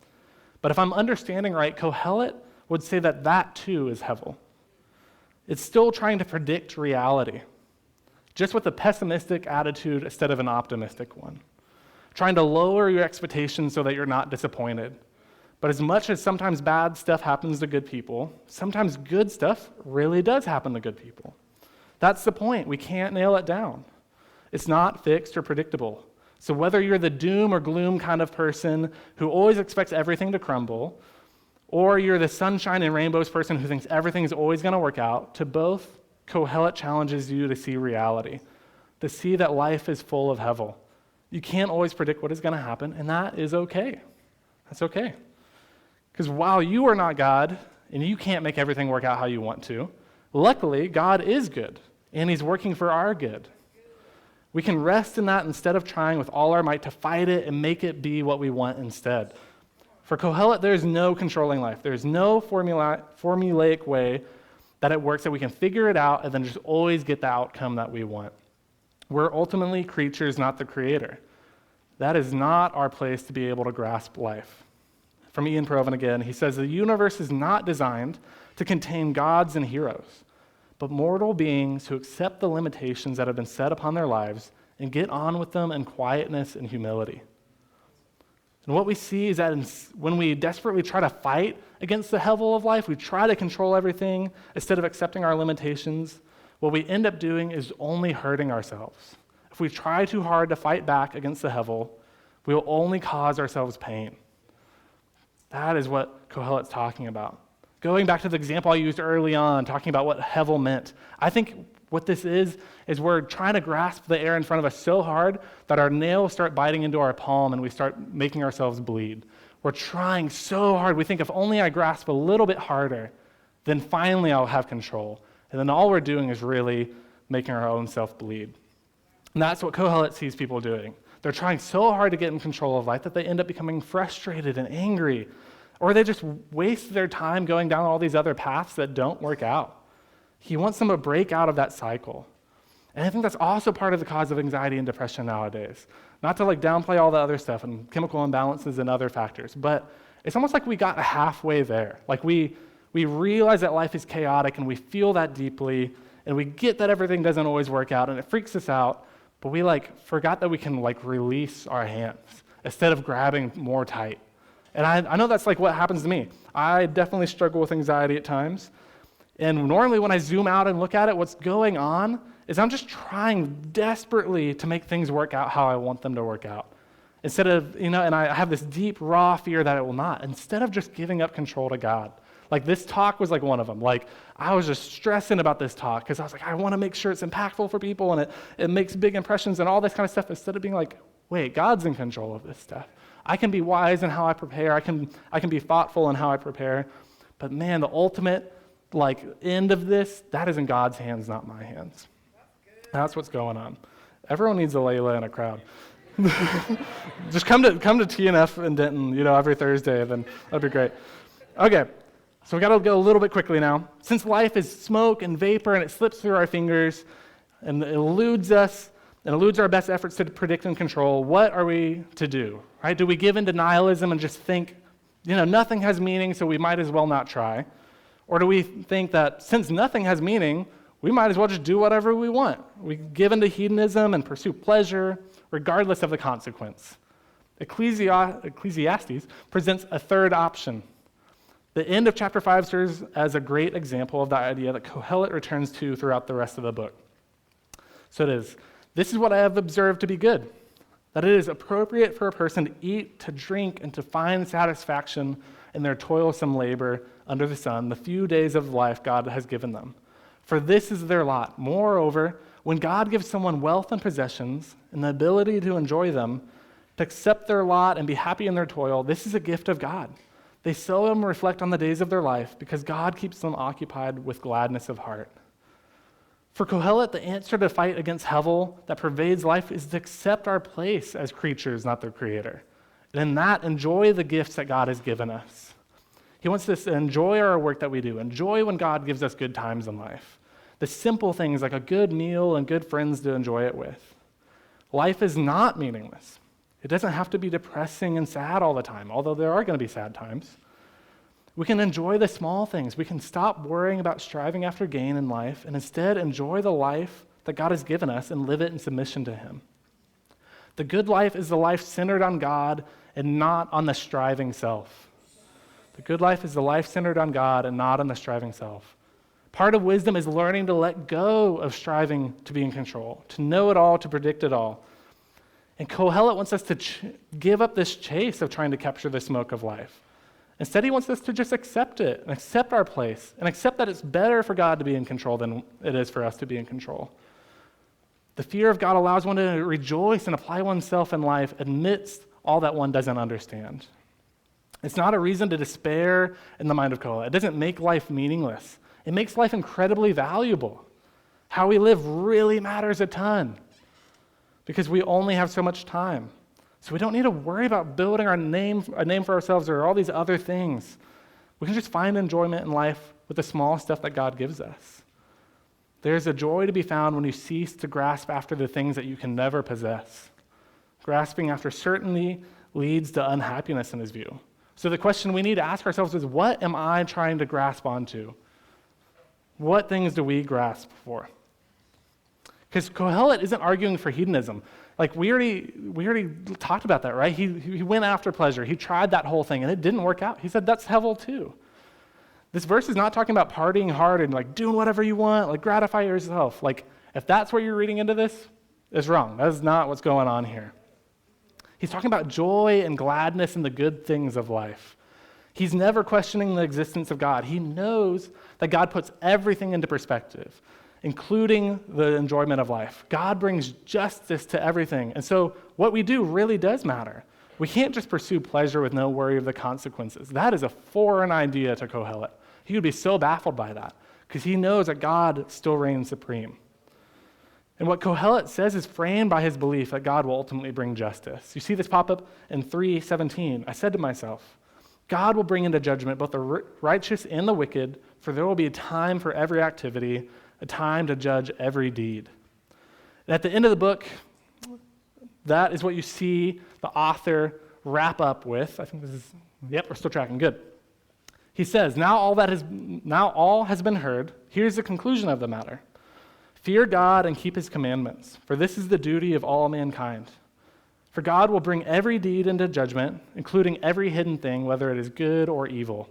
But if I'm understanding right, Kohelet would say that that too is Hevel. It's still trying to predict reality, just with a pessimistic attitude instead of an optimistic one. Trying to lower your expectations so that you're not disappointed. But as much as sometimes bad stuff happens to good people, sometimes good stuff really does happen to good people. That's the point. We can't nail it down. It's not fixed or predictable. So whether you're the doom or gloom kind of person who always expects everything to crumble, or you're the sunshine and rainbows person who thinks everything's always going to work out, to both, Kohelet challenges you to see reality, to see that life is full of Hevel. You can't always predict what is going to happen, and that is okay. That's okay. Because while you are not God, and you can't make everything work out how you want to, luckily, God is good, and he's working for our good. We can rest in that instead of trying with all our might to fight it and make it be what we want instead. For Kohelet, there's no controlling life. There's no formulaic way that it works that we can figure it out and then just always get the outcome that we want. We're ultimately creatures, not the creator. That is not our place to be able to grasp life. From Ian Provan again, he says, the universe is not designed to contain gods and heroes, but mortal beings who accept the limitations that have been set upon their lives and get on with them in quietness and humility. And what we see is that when we desperately try to fight against the Hevel of life, we try to control everything instead of accepting our limitations, what we end up doing is only hurting ourselves. If we try too hard to fight back against the Hevel, we will only cause ourselves pain. That is what Kohelet's talking about. Going back to the example I used early on, talking about what Hevel meant, I think what this is we're trying to grasp the air in front of us so hard that our nails start biting into our palm and we start making ourselves bleed. We're trying so hard. We think if only I grasp a little bit harder, then finally I'll have control. And then all we're doing is really making our own self bleed. And that's what Kohelet sees people doing. They're trying so hard to get in control of life that they end up becoming frustrated and angry, or they just waste their time going down all these other paths that don't work out. He wants them to break out of that cycle. And I think that's also part of the cause of anxiety and depression nowadays. Not to downplay all the other stuff and chemical imbalances and other factors, but it's almost like we got halfway there. We realize that life is chaotic and we feel that deeply, and we get that everything doesn't always work out and it freaks us out, but we forgot that we can release our hands instead of grabbing more tight. And I know that's what happens to me. I definitely struggle with anxiety at times. And normally when I zoom out and look at it, what's going on is I'm just trying desperately to make things work out how I want them to work out. Instead of, and I have this deep, raw fear that it will not. Instead of just giving up control to God. This talk was one of them. I was just stressing about this talk because I was I want to make sure it's impactful for people and it makes big impressions and all this kind of stuff, instead of being wait, God's in control of this stuff. I can be wise in how I prepare. I can be thoughtful in how I prepare. But man, the ultimate end of this, that is in God's hands, not my hands. That's what's going on. Everyone needs a Layla in a crowd. Just come to TNF in Denton, every Thursday, then that'd be great. Okay, so we got to go a little bit quickly now. Since life is smoke and vapor and it slips through our fingers and it eludes us and eludes our best efforts to predict and control, what are we to do? Right? Do we give in to nihilism and just think, nothing has meaning, so we might as well not try? Or do we think that since nothing has meaning, we might as well just do whatever we want? We give in to hedonism and pursue pleasure, regardless of the consequence. Ecclesiastes presents a third option. The end of chapter 5 serves as a great example of the idea that Kohelet returns to throughout the rest of the book. So it is, this is what I have observed to be good, that it is appropriate for a person to eat, to drink, and to find satisfaction in their toilsome labor under the sun, the few days of life God has given them. For this is their lot. Moreover, when God gives someone wealth and possessions and the ability to enjoy them, to accept their lot and be happy in their toil, this is a gift of God. They seldom reflect on the days of their life because God keeps them occupied with gladness of heart. For Kohelet, the answer to fight against Hevel that pervades life is to accept our place as creatures, not their creator. And in that, enjoy the gifts that God has given us. He wants us to enjoy our work that we do, enjoy when God gives us good times in life. The simple things like a good meal and good friends to enjoy it with. Life is not meaningless. It doesn't have to be depressing and sad all the time, although there are going to be sad times. We can enjoy the small things. We can stop worrying about striving after gain in life and instead enjoy the life that God has given us and live it in submission to Him. The good life is the life centered on God and not on the striving self. The good life is the life centered on God and not on the striving self. Part of wisdom is learning to let go of striving to be in control, to know it all, to predict it all. And Kohelet wants us to give up this chase of trying to capture the smoke of life. Instead, he wants us to just accept it and accept our place and accept that it's better for God to be in control than it is for us to be in control. The fear of God allows one to rejoice and apply oneself in life amidst all that one doesn't understand. It's not a reason to despair in the mind of Kohelet. It doesn't make life meaningless. It makes life incredibly valuable. How we live really matters a ton because we only have so much time. So we don't need to worry about building a name for ourselves or all these other things. We can just find enjoyment in life with the small stuff that God gives us. There's a joy to be found when you cease to grasp after the things that you can never possess. Grasping after certainty leads to unhappiness in his view. So the question we need to ask ourselves is, what am I trying to grasp onto? What things do we grasp for? Because Kohelet isn't arguing for hedonism. We already talked about that, right? He went after pleasure. He tried that whole thing, and it didn't work out. He said that's Hevel too. This verse is not talking about partying hard and doing whatever you want, gratify yourself. If that's what you're reading into this, it's wrong. That is not what's going on here. He's talking about joy and gladness in the good things of life. He's never questioning the existence of God. He knows that God puts everything into perspective, including the enjoyment of life. God brings justice to everything. And so what we do really does matter. We can't just pursue pleasure with no worry of the consequences. That is a foreign idea to Kohelet. He would be so baffled by that because he knows that God still reigns supreme. And what Kohelet says is framed by his belief that God will ultimately bring justice. You see this pop up in 3:17. I said to myself, God will bring into judgment both the righteous and the wicked, for there will be a time for every activity, a time to judge every deed. And at the end of the book, that is what you see the author wrap up with. I think this is, yep, we're still tracking, good. He says, now all has been heard. Here's the conclusion of the matter. Fear God and keep his commandments, for this is the duty of all mankind. For God will bring every deed into judgment, including every hidden thing, whether it is good or evil.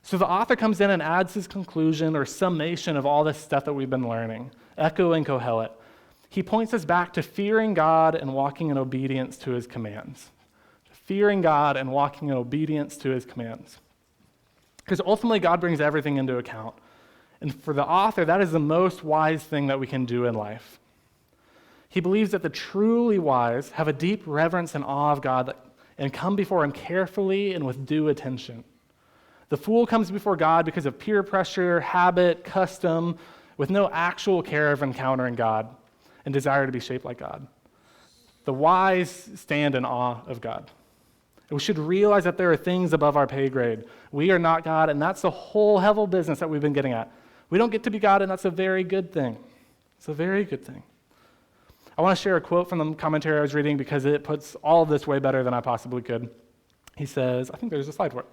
So the author comes in and adds his conclusion or summation of all this stuff that we've been learning, echoing Kohelet. He points us back to fearing God and walking in obedience to his commands. Fearing God and walking in obedience to his commands. Because ultimately, God brings everything into account. And for the author, that is the most wise thing that we can do in life. He believes that the truly wise have a deep reverence and awe of God and come before him carefully and with due attention. The fool comes before God because of peer pressure, habit, custom, with no actual care of encountering God and desire to be shaped like God. The wise stand in awe of God. And we should realize that there are things above our pay grade. We are not God, and that's the whole hell business that we've been getting at. We don't get to be God, and that's a very good thing. It's a very good thing. I want to share a quote from the commentary I was reading because it puts all of this way better than I possibly could. He says, I think there's a slide for it.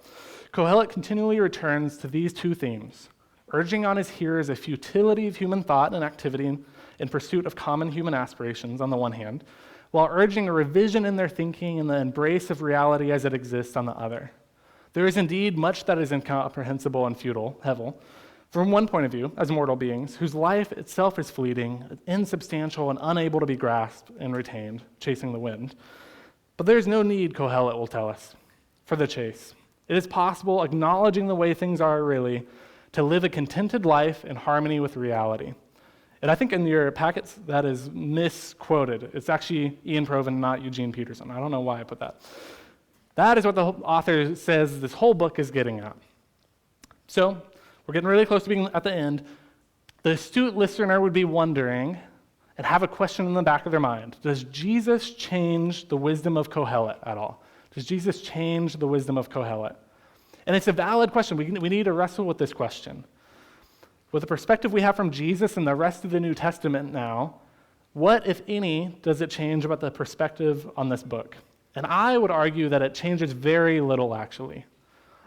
Kohelet continually returns to these two themes, urging on his hearers a futility of human thought and activity in pursuit of common human aspirations on the one hand, while urging a revision in their thinking and the embrace of reality as it exists on the other. There is indeed much that is incomprehensible and futile, hevel, from one point of view, as mortal beings, whose life itself is fleeting, insubstantial, and unable to be grasped and retained, chasing the wind. But there is no need, Kohelet will tell us, for the chase. It is possible, acknowledging the way things are really, to live a contented life in harmony with reality. And I think in your packets that is misquoted. It's actually Ian Provan, not Eugene Peterson. I don't know why I put that. That is what the author says this whole book is getting at. So, we're getting really close to being at the end. The astute listener would be wondering and have a question in the back of their mind. Does Jesus change the wisdom of Kohelet at all? Does Jesus change the wisdom of Kohelet? And it's a valid question. We need to wrestle with this question. With the perspective we have from Jesus and the rest of the New Testament now, what, if any, does it change about the perspective on this book? And I would argue that it changes very little, actually.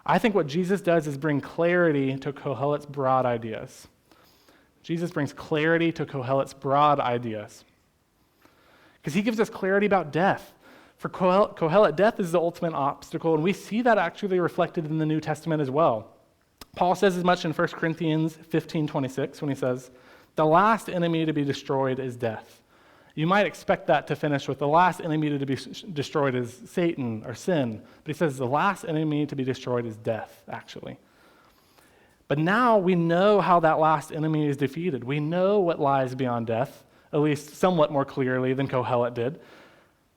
I think what Jesus does is bring clarity to Kohelet's broad ideas. Jesus brings clarity to Kohelet's broad ideas. Because he gives us clarity about death. For Kohelet, death is the ultimate obstacle, and we see that actually reflected in the New Testament as well. Paul says as much in 1 Corinthians 15:26 when he says, the last enemy to be destroyed is death. You might expect that to finish with the last enemy to be destroyed is Satan or sin. But he says the last enemy to be destroyed is death, actually. But now we know how that last enemy is defeated. We know what lies beyond death, at least somewhat more clearly than Kohelet did.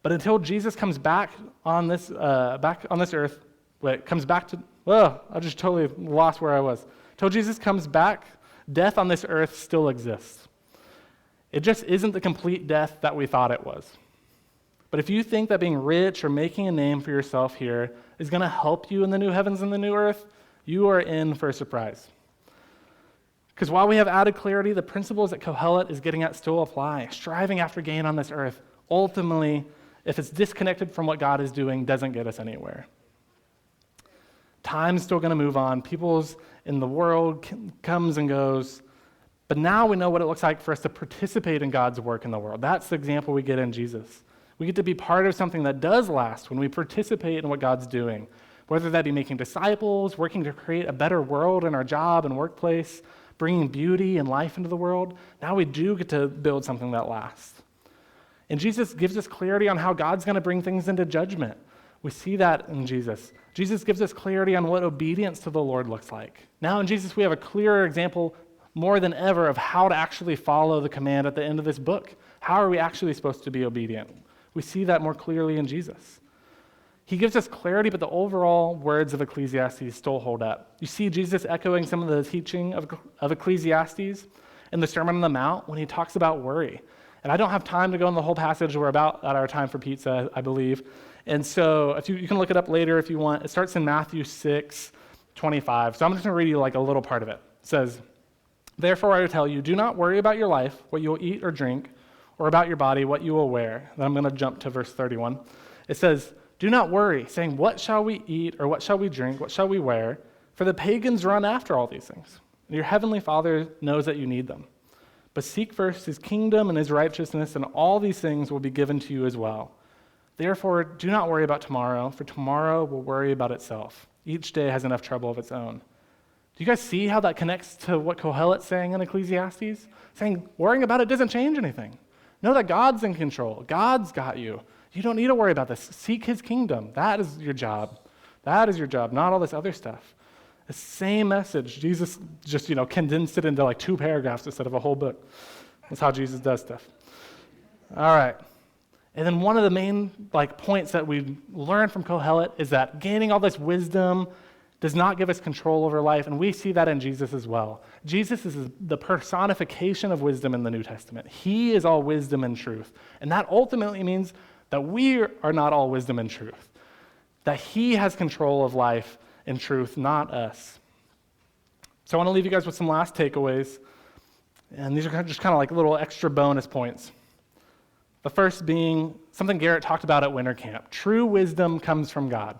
But until Jesus comes back on this earth, I just totally lost where I was. Until Jesus comes back, death on this earth still exists. It just isn't the complete death that we thought it was. But if you think that being rich or making a name for yourself here is going to help you in the new heavens and the new earth, you are in for a surprise. Because while we have added clarity, the principles that Kohelet is getting at still apply. Striving after gain on this earth, ultimately, if it's disconnected from what God is doing, doesn't get us anywhere. Time's still going to move on. People's in the world comes and goes. But now we know what it looks like for us to participate in God's work in the world. That's the example we get in Jesus. We get to be part of something that does last when we participate in what God's doing, whether that be making disciples, working to create a better world in our job and workplace, bringing beauty and life into the world. Now we do get to build something that lasts. And Jesus gives us clarity on how God's going to bring things into judgment. We see that in Jesus. Jesus gives us clarity on what obedience to the Lord looks like. Now in Jesus, we have a clearer example more than ever of how to actually follow the command at the end of this book. How are we actually supposed to be obedient? We see that more clearly in Jesus. He gives us clarity, but the overall words of Ecclesiastes still hold up. You see Jesus echoing some of the teaching of Ecclesiastes in the Sermon on the Mount when he talks about worry. And I don't have time to go in the whole passage. We're about at our time for pizza, I believe. And so if you can look it up later if you want. It starts in Matthew 6:25. So I'm just going to read you like a little part of it. It says, "Therefore I tell you, do not worry about your life, what you will eat or drink, or about your body, what you will wear." Then I'm going to jump to verse 31. It says, "Do not worry, saying, what shall we eat, or what shall we drink, what shall we wear? For the pagans run after all these things. And your heavenly Father knows that you need them. But seek first his kingdom and his righteousness, and all these things will be given to you as well. Therefore, do not worry about tomorrow, for tomorrow will worry about itself. Each day has enough trouble of its own." Do you guys see how that connects to what Kohelet's saying in Ecclesiastes? Saying worrying about it doesn't change anything. Know that God's in control. God's got you. You don't need to worry about this. Seek his kingdom. That is your job. That is your job, not all this other stuff. The same message. Jesus just, condensed it into like 2 paragraphs instead of a whole book. That's how Jesus does stuff. All right. And then one of the main points that we learn from Kohelet is that gaining all this wisdom does not give us control over life, and we see that in Jesus as well. Jesus is the personification of wisdom in the New Testament. He is all wisdom and truth, and that ultimately means that we are not all wisdom and truth, that he has control of life and truth, not us. So I want to leave you guys with some last takeaways, and these are just kind of like little extra bonus points. The first being something Garrett talked about at winter camp. True wisdom comes from God.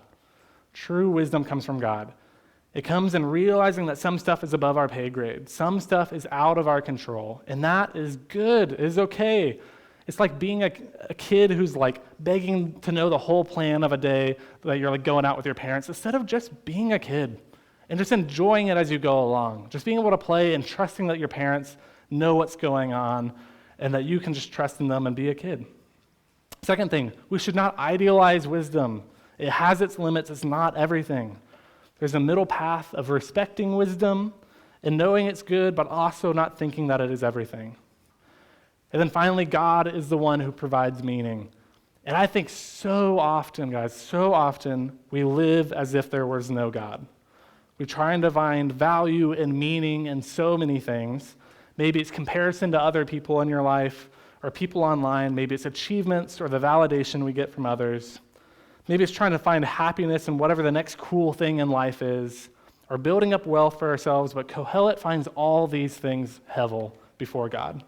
True wisdom comes from God. It comes in realizing that some stuff is above our pay grade. Some stuff is out of our control, and that is good. It is okay. It's like being a kid who's begging to know the whole plan of a day that you're going out with your parents, instead of just being a kid and just enjoying it as you go along. Just being able to play and trusting that your parents know what's going on and that you can just trust in them and be a kid. Second thing, we should not idealize wisdom. It has its limits. It's not everything. There's a middle path of respecting wisdom and knowing it's good, but also not thinking that it is everything. And then finally, God is the one who provides meaning. And I think so often, guys, so often we live as if there was no God. We try and find value and meaning in so many things. Maybe it's comparison to other people in your life or people online. Maybe it's achievements or the validation we get from others. Maybe it's trying to find happiness in whatever the next cool thing in life is, or building up wealth for ourselves, but Kohelet finds all these things hevel before God.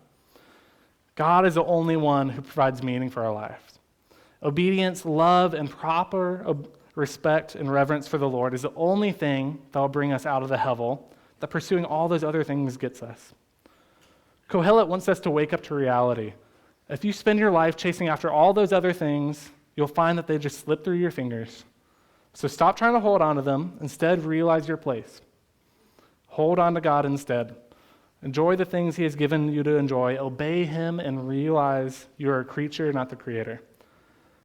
God is the only one who provides meaning for our lives. Obedience, love, and proper respect and reverence for the Lord is the only thing that will bring us out of the hevel that pursuing all those other things gets us. Kohelet wants us to wake up to reality. If you spend your life chasing after all those other things, you'll find that they just slip through your fingers. So stop trying to hold on to them. Instead, realize your place. Hold on to God instead. Enjoy the things he has given you to enjoy. Obey him and realize you're a creature, not the creator.